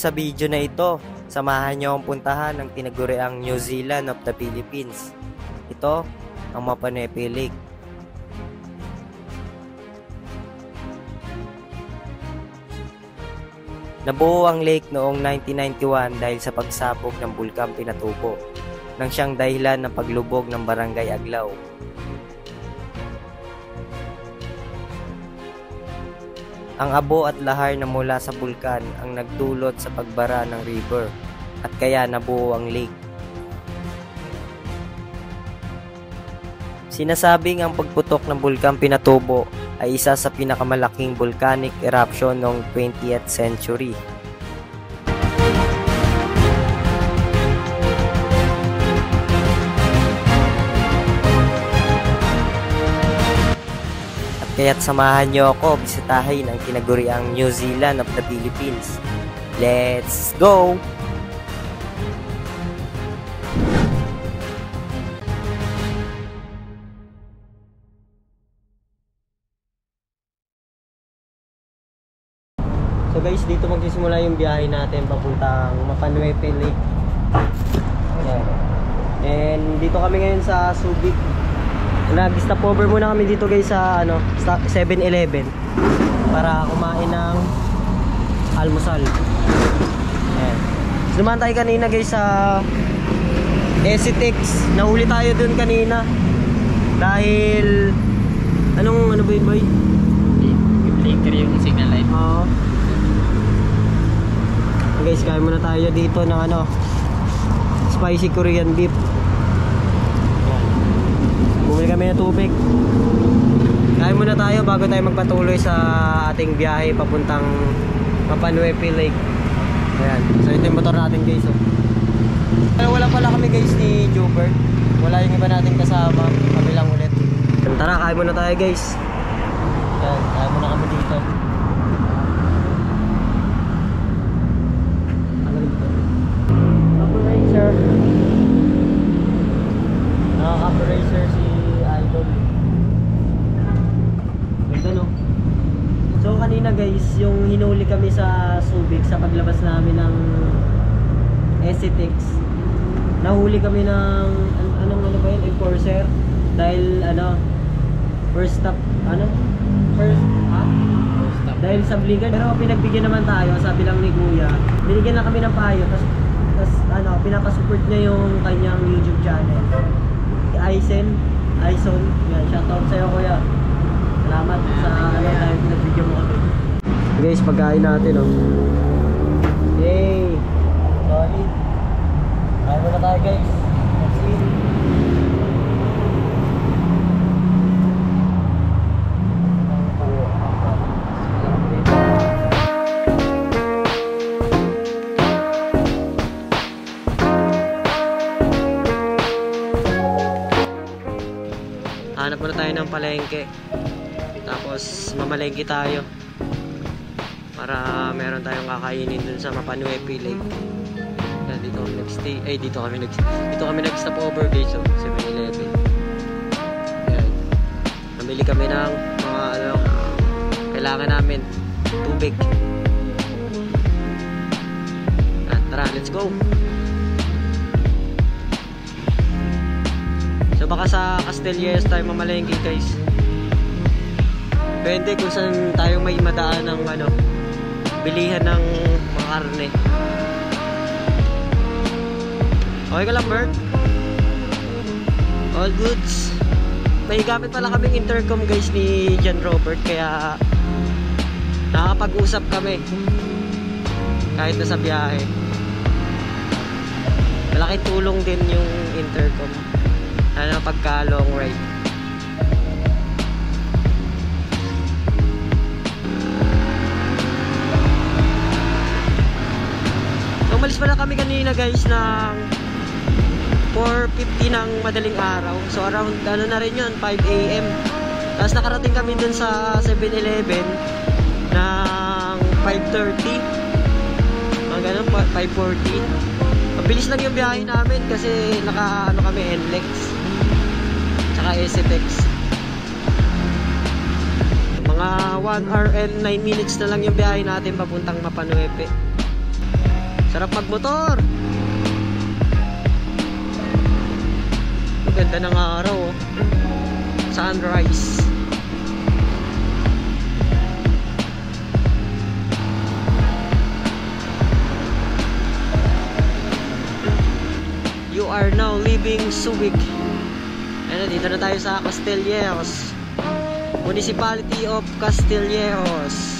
Sa video na ito, samahan niyo akong puntahan ang tinaguriang New Zealand of the Philippines. Ito ang Mapa-Nuepe Lake. Nabuo ang lake noong 1991 dahil sa pagsabog ng Bulkang Pinatubo, nang siyang dahilan ng paglubog ng Barangay Aglaw. Ang abo at lahar na mula sa bulkan ang nagdulot sa pagbara ng river at kaya nabuo ang lake. Sinasabing ang pagputok ng Bulkang Pinatubo ay isa sa pinakamalaking volcanic eruption noong 20th century. Kaya't samahan niyo ako bisitahin ang tinaguriang New Zealand of the Philippines. Let's go! So guys, dito magsisimula yung biyahe natin papuntang Mapa-Nuepe Lake. And dito kami ngayon sa Subic. Nag-stop over muna kami dito guys sa 7-Eleven para kumain ng almusal. Ayan. Dumaan tayo kanina guys sa Esitex. Nahuli tayo dun kanina dahil ano ba yun boy? Flicker yung signal light. Oo. Guys, kain muna tayo dito ng spicy Korean beef. Bumili kami ng tubig. Kain muna tayo bago tayo magpatuloy sa ating biyahe papuntang Mapa-Nuepe Lake. Ayan. So ito yung motor natin guys. Pero wala pala kami guys ni Jober. Wala yung iba natin kasama. Kami lang ulit. Tara, kain muna tayo guys. Ayan, kain muna kami dito. Operator. Operator si So kanina guys, yung hinuli kami sa Subic sa paglabas namin ng Esitex. Nahuli kami ng ano ba yun, enforcer dahil first stop dahil sa bligan. Pero pinagbigyan naman tayo, sabi lang ni Kuya. Binigyan lang kami ng payo tas pinapasupport niya yung kanyang YouTube channel. Ison, yan, shoutout sa'yo Kuya. Salamat sa dahil pinagbigyan mo kami. Guys, pagkain natin Yay! Solid! Kain muna tayo guys. Let's eat! Hanap muna tayo ng palengke. Tapos mamalengke tayo para meron tayong kakainin dun sa Mapa-Nuepe Lake. Dito kami nag-stop over guys, 7-Eleven. Ayan. Namili kami ng mga kailangan namin, tubig. At tara, let's go. So baka sa Castilleros tayo mamalengke guys. Depende kung saan tayo may madaan ng bilihan ng mga karne. Okay ka lang, Bert? All goods. May gamit pala kaming intercom guys ni John Robert, kaya nakakapag-usap kami kahit nasa biyahe. Malaking tulong din yung intercom pagka long ride. Umalis pala kami kanina guys ng 4:50 ng madaling araw. So around na rin yun, 5 AM. Tapos nakarating kami dun sa 7-Eleven ng 5:30. Mga ganun, 5:40. Mabilis lang yung biyahe namin kasi kami NLEX tsaka Esitex. Mga 1 hour and 9 minutes na lang yung biyahe natin papuntang Mapa-Nuepe. Sarap magmotor. Ang ganda ng araw, oh. Sunrise. You are now leaving Subic. Ano, dito na tayo sa Castillejos. Municipality of Castillejos.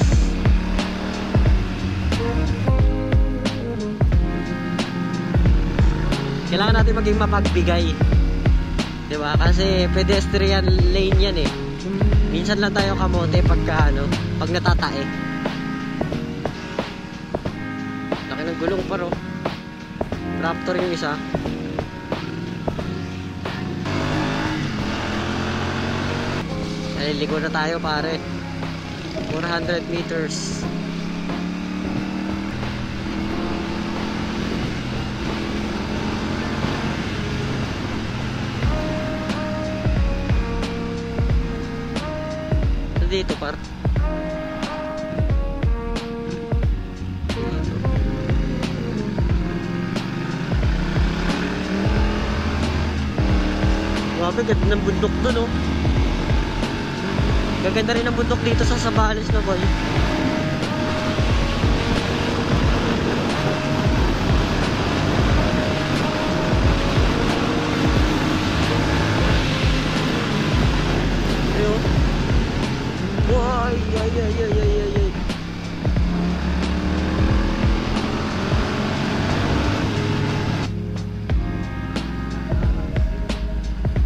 Kailangan natin maging mapagbigay, diba? Kasi pedestrian lane yan eh. Minsan lang tayo kamote pagka ano, pag natatae. Laki ng gulong pa ro. Raptor yung isa. Naliligo na tayo pare. 400 meters. Dito par. Grabe, ganda ng bundok doon, oh. Gaganda rin ang bundok dito sa Zambales na boy. Ayun. Ay, ay, ay, ay, ay, ay, ay.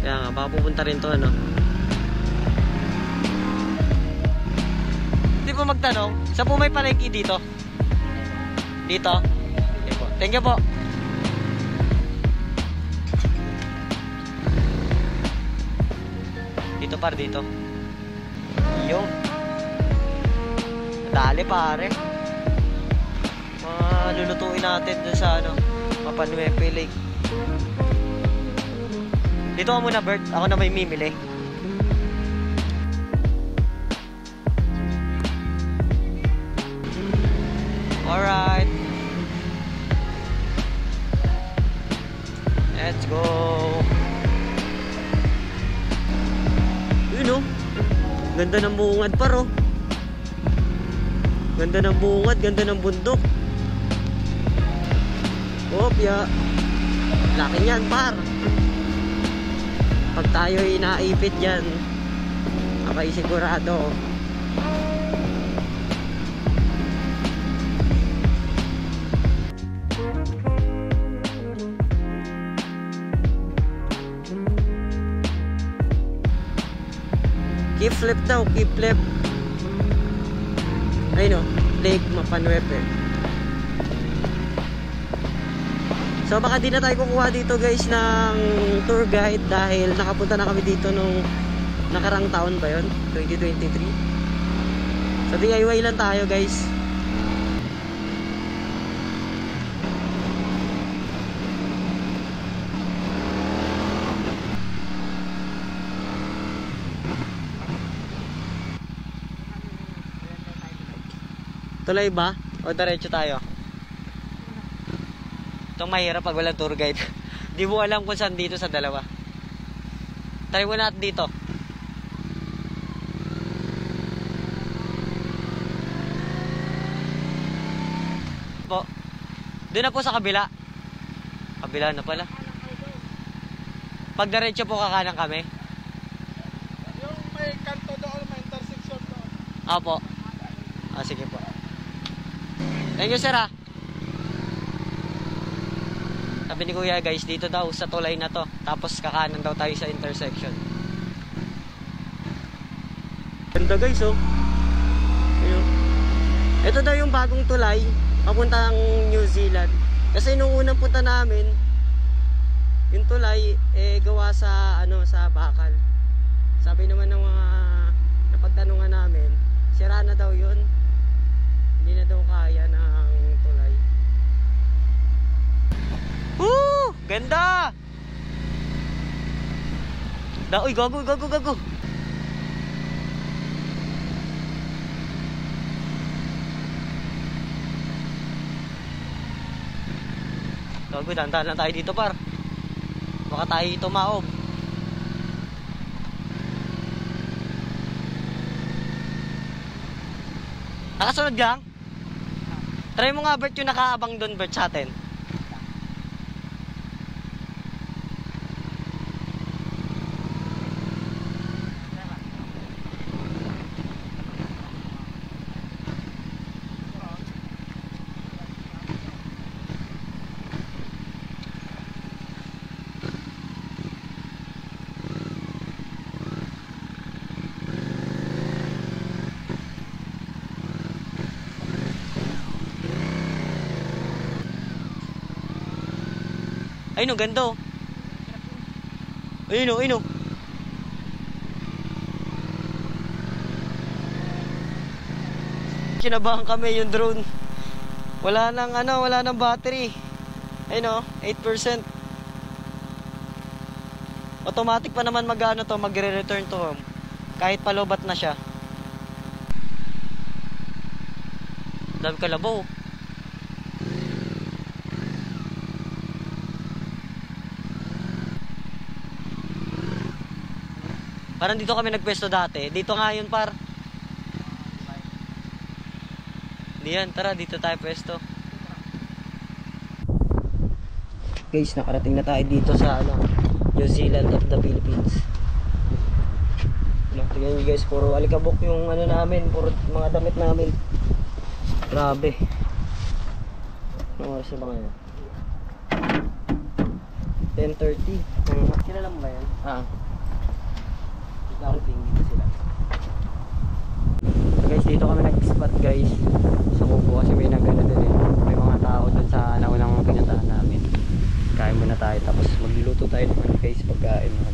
Kaya nga, baka pupunta rin to, ano. Hindi po magtanong, saan po may palengke dito? Dito? Okay po. Thank you po. Dito par, dito. Yung dali pare, lulutuin natin dun sa ano, Mapanuepe Lake. Dito ka muna Bert, ako na may mimili. Alright, let's go. Yun, oh. Ganda ng bungad paro. Ganda ng bungad, ganda ng bundok. Opya. Laki niyan par. Pag tayo'y naipit yan, abay sigurado. Keep flip daw, keep flip. Ayun, oh, Lake Mapanuepe. So baka di na tayo kukuha dito guys ng tour guide dahil nakapunta na kami dito nung nakarang taon ba yun? 2023. So DIY lang tayo guys. Tuloy ba? O diretso tayo? Itong mahirap pag walang tour guide. Di mo alam kung saan dito sa dalawa. Try mo natin dito. Po. Doon na po sa kabila. Kabila na pala. Pag diretso po kakanan kami. Yung may kanto doon, may intersection doon. Opo. Ah, sige po. Thank you sir ah. Sabi ni kuya guys, dito daw sa tulay na to. Tapos kakanan daw tayo sa intersection. Ganda guys oh. Ayun. Ito daw yung bagong tulay papuntang New Zealand. Kasi nung unang punta namin, yung tulay gawa sa ano, sa bakal. Sabi naman ng mga napagtanungan namin, sira na daw yun. Hindi na daw kaya ng tulay. Woo! Ganda! Uy, gago. Gago, dahan-dahan lang tayo dito par. Baka tayo tumaob. Nakasunod lang? Try mo nga Bert yung nakaabang doon Bert sa atin. Ayun o, ganda o. Ayun o, ayun o. Kinabahan kami yung drone. Wala nang ano, wala nang battery. Ayun o, 8%. Automatic pa naman mag-ano to, magre-return to home. Kahit palobat na siya. Dami kalabaw. Parang dito kami nagpwesto dati. Dito nga yun par. Diyan, tara dito tayo pwesto. Guys, nakarating na tayo dito sa ano, New Zealand of the Philippines. Tingnan nyo guys, puro alikabok yung ano namin, puro mga damit namin. Grabe. Anong oras na ba ngayon? 10:30. Kilala mo ba yan? Camping dito sila. So guys, dito kami nag-spot guys. Sumubo kasi may nagano din eh. May mga tao dun sa naunang pinuntahan namin. Kain muna tayo tapos magluluto tayo naman guys pagkain naman.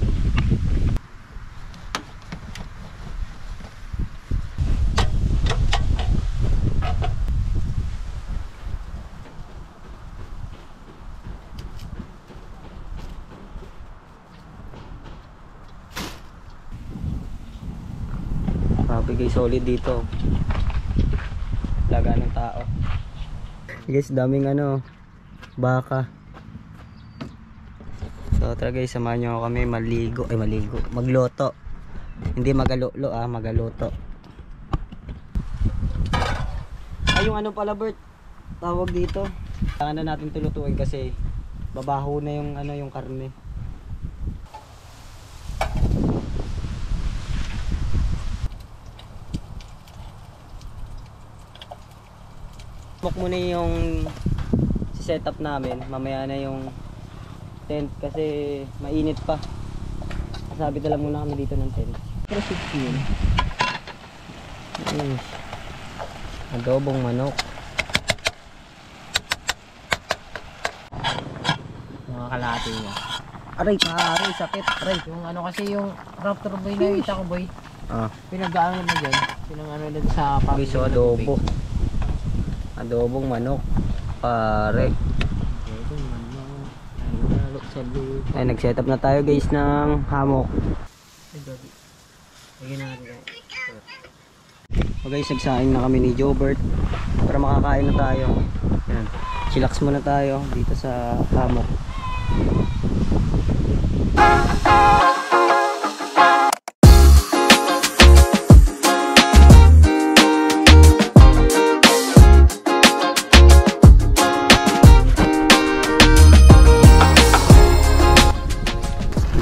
Grabe guys, solid dito. Laga ng tao. Guys, daming ano, baka. So tara guys, samahan nyo kami maligo. Magloto. Hindi magalolo magaluto. Ay, yung ano pala Bert, tawag dito. Kailangan na natin tulutuin kasi babaho na yung ano, yung karne. Smoke muna yung setup namin, mamaya na yung tent kasi mainit pa. Sabi na lang muna kami dito ng tent. Pero 16. Adobong manok. Mga kalahati niya. Aray pa, aray, sakit, aray. Yung ano kasi yung Raptor boy na kita ko boy. Pinag-ano na dyan. Pinang-ano na sa Okay, so adobo. Adobong manok. Pare. Ay, nag-set up na tayo guys ng hammock. So guys, nagsaing na kami ni Jobert para makakain na tayo. Yan. Chillax muna tayo dito sa hammock.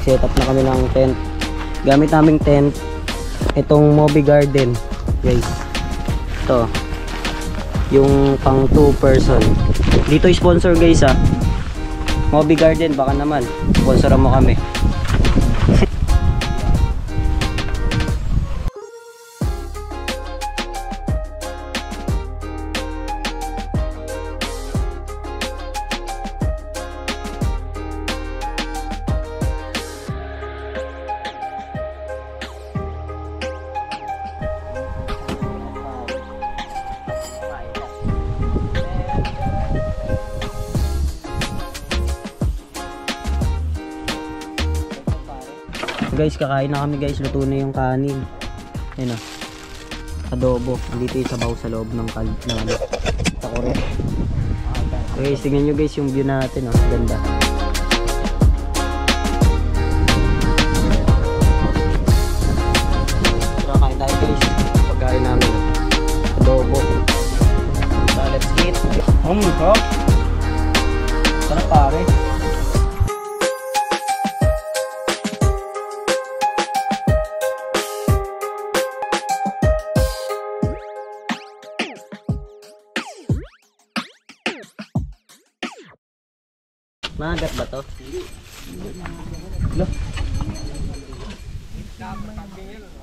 Set up na kami ng tent. Gamit naming tent itong Moby Garden guys. Ito yung pang 2 person. Dito sponsor guys Moby Garden, baka naman sponsoran mo kami. Guys, kakain na kami guys. Luto na yung kanin. Ayun adobo. Dito yung sabaw sa loob ng ano, sa kore. Okay, tingnan nyo guys yung view natin, oh. Ganda. Tara, kain tayo guys. Pagkain namin. Adobo. So, let's eat. Sarap. Sarap pare. Magat ba to? Lo.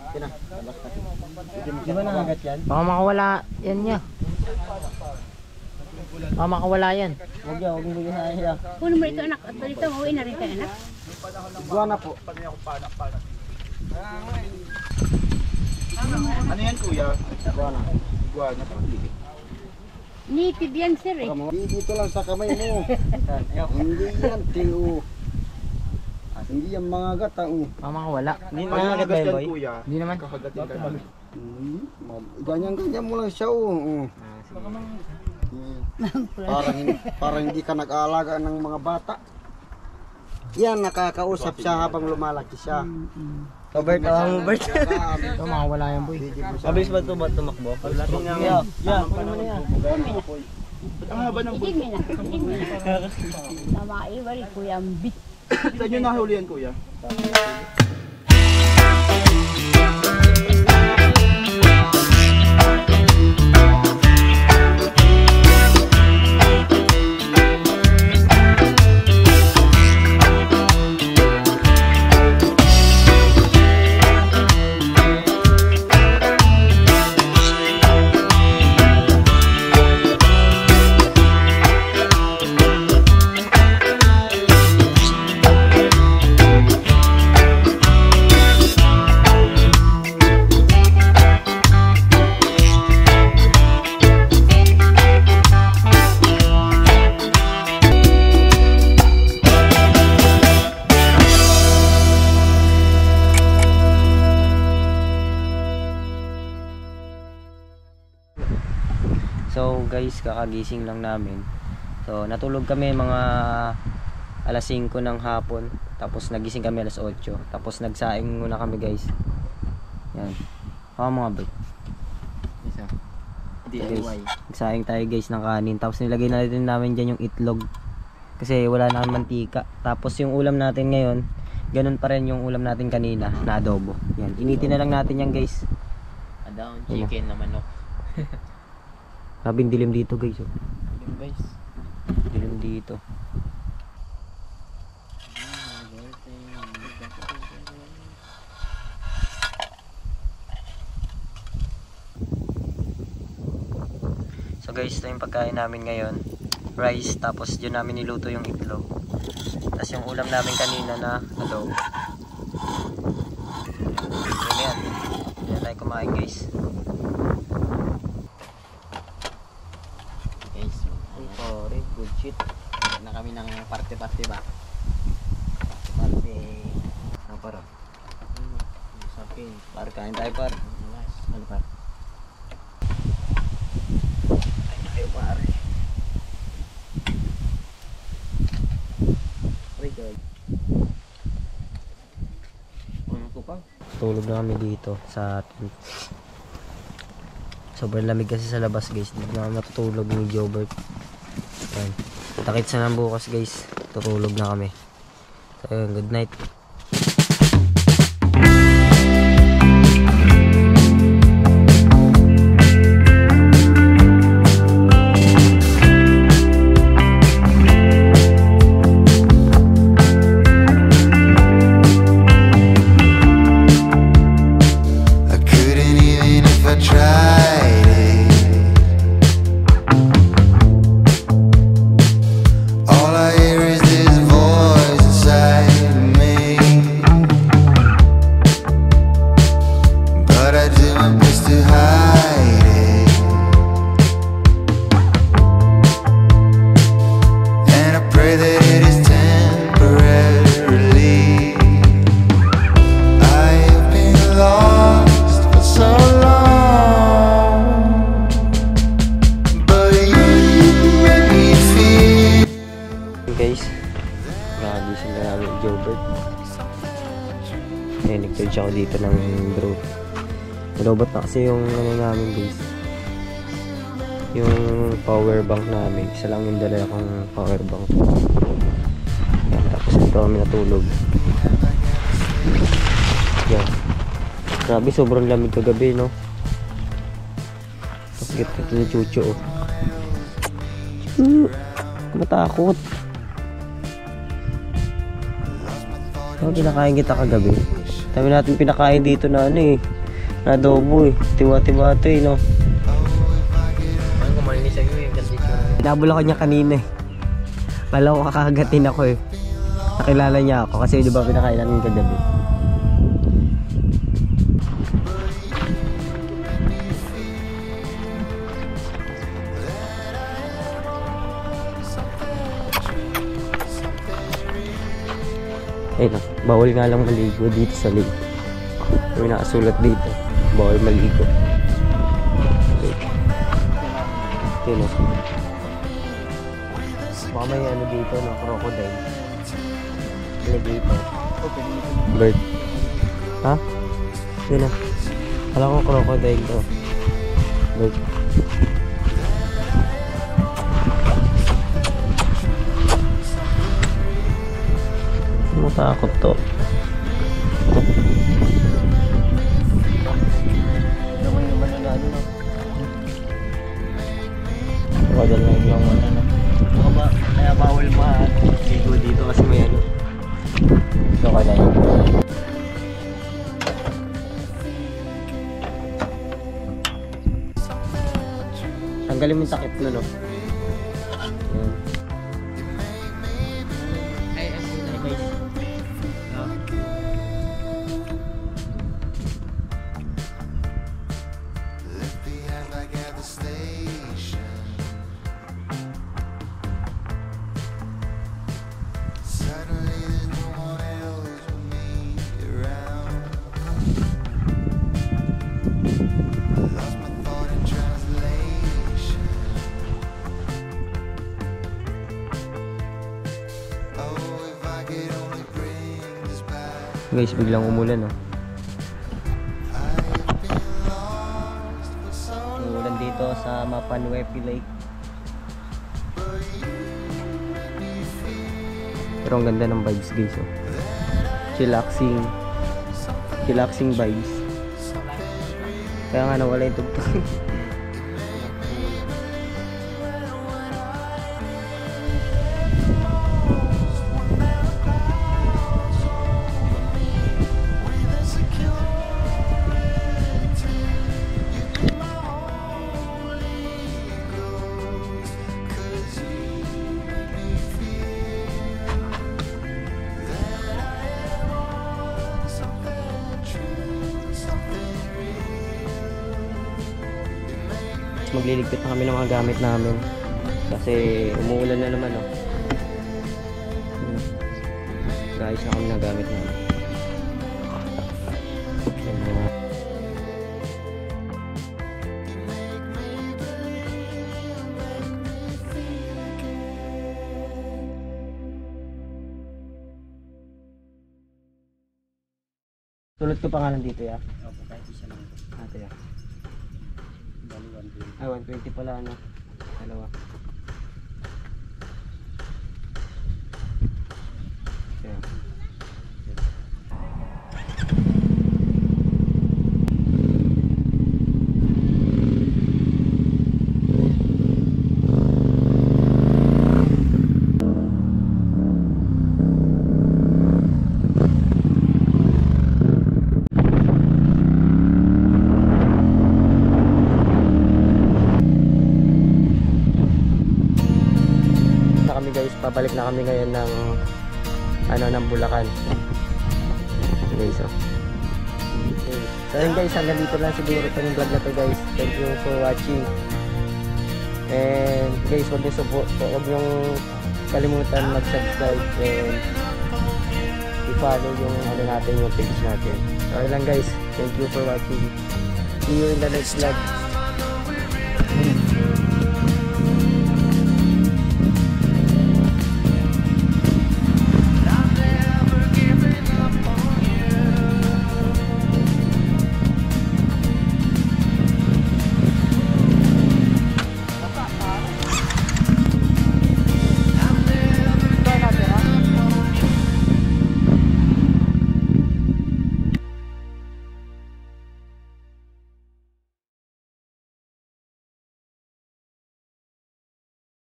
Kina, di ba nangagat yan? Baka makawala yan niya. Baka makawala yan. Huwag yan, huwag mo bigyan siya. Puno mo ito anak, at balito mauwi na rin kayo anak. Iguana po. Ano yan kuya? Iguana. Iguana pa. Native yan sir eh. Dito lang sa kamay mo. Hindi yan, tiyo. Hindi yan mga gata. Baka makawala. Hindi nangagat ba yan, boy? kuya. Hindi naman. Kakagatin ka namin. Ganyan-ganyan mo lang siya. Parang hindi ka nag-aalaga ng mga bata. Yan, nakakausap siya habang lumalaki siya. Bert, Bert. Ito makawala yan boy. Mabilis ba ito ba tumakbo? Yeah, paano mo na yan? Ang haba ng Idig mo na, idig mo na. Tama iwa rin kuya ang bit. Saan nyo nahuli yan kuya? So guys, kakagising lang namin. So natulog kami mga alas 5 ng hapon. Tapos nagising kami alas 8. Tapos nagsaing muna kami guys. Yan. Mga bro. Isa. Guys, nagsaing tayo guys ng kanin. Tapos nilagay na rin namin dyan yung itlog. Kasi wala na kami mantika. Tapos yung ulam natin ngayon, ganun pa rin yung ulam natin kanina na adobo. Yan. Initin na lang natin yan guys. Down chicken na manok. Sabing dilim dito guys. Oh. Yun guys. Dilim dito. So guys, ito yung pagkain namin ngayon. Rice, tapos dyan namin niluto yung itlog. Tapos yung ulam namin kanina na adobo. Yan. Yan tayo kumain guys. Guys, Pare, good shit. na kami ng parte-parte ba? Parte ng para. Sa akin. Par, kain tayo par. Ano pa? Kain tayo pare. Ano ko pa? Tulog na kami dito sa tent. Sobrang lamig kasi sa labas guys. Hindi na matutulog ni Jobert. Ayan. Takit sa nang bukas guys. Tutulog na kami. So ayun, good night. All I hear is this voice inside me. Jobert. Eh, nag-charge ako dito ng drone. Nalobot na kasi yung ano namin guys. Yung power bank namin. Isa lang yung dala kong power bank. Yan, tapos ito kami natulog. Yan. Grabe, sobrang lamig kagabi, no? Bakit ito ni Chucho, oh. Matakot. Ano pinakain kita kagabi? Dami natin pinakain dito na ano eh. Na adobo eh. Tiwa-tiwa ito eh, no? Ano kumain sa iyo yung kondisyon? Nabula ko niya kanina eh. Pala ko kakagatin ako eh. Nakilala niya ako kasi di ba pinakain namin kagabi. Ayun na, bawal nga lang maligo dito sa lake. May nakasulat dito, bawal maligo. Ayun na. Baka may ano dito, no, crocodile. Alligator. Bird. Ha? Yun na. Alam ko crocodile to. Bird. Matakot to. Naman yung mananalo na. Crocodile na lang wala na. Kaya bawal maligo dito kasi may ano. Crocodile. Tanggalin mo yung takip na, no? Yan. Ay, ano na guys? Guys, biglang umulan, no? Umulan dito sa Mapanuepi Lake. Pero ang ganda ng vibes, guys, oh. Chillaxing vibes. Kaya nga nawala yung tugtog. Magliligpit na kami ng mga gamit namin kasi umuulan na naman, oh. Guys, na kami ng gamit namin. Tulad ko pangalan dito, ya. Opo, kahit isa lang. Ate, ya. Bali 120. Ay, 120 pala, ano? Dalawa. Kaya. Pabalik na kami ngayon ng ng Bulacan. Okay, so yun guys, hanggang dito lang siguro itong vlog na to, guys. Thank you for watching. And guys, huwag niyong kalimutan mag-subscribe and i-follow yung natin, yung page natin. Okay lang guys, thank you for watching. See you in the next vlog.